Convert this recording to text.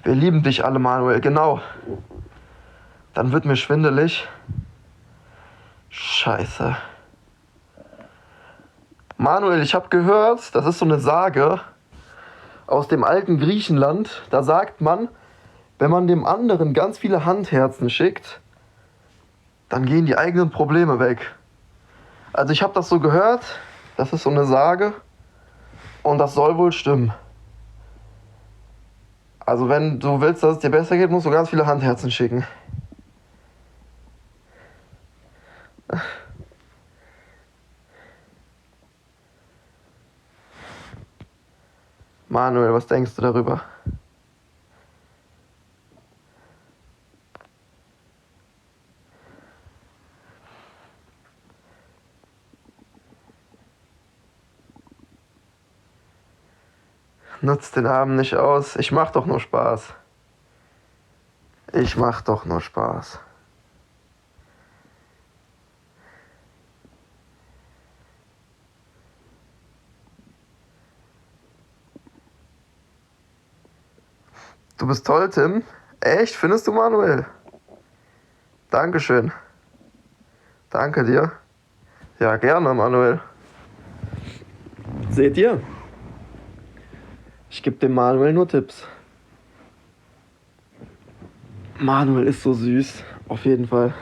Wir lieben dich alle, Manuel, genau. Dann wird mir schwindelig. Scheiße. Manuel, ich habe gehört, das ist so eine Sage aus dem alten Griechenland. Da sagt man, wenn man dem anderen ganz viele Handherzen schickt, dann gehen die eigenen Probleme weg. Also ich habe das so gehört, das ist so eine Sage und das soll wohl stimmen. Also wenn du willst, dass es dir besser geht, musst du ganz viele Handherzen schicken. Manuel, was denkst du darüber? Nutz den Abend nicht aus. Ich mach doch nur Spaß. Ich mach doch nur Spaß. Du bist toll, Tim. Echt? Findest du, Manuel? Dankeschön. Danke dir. Ja, gerne, Manuel. Seht ihr? Ich gebe dem Manuel nur Tipps. Manuel ist so süß. Auf jeden Fall.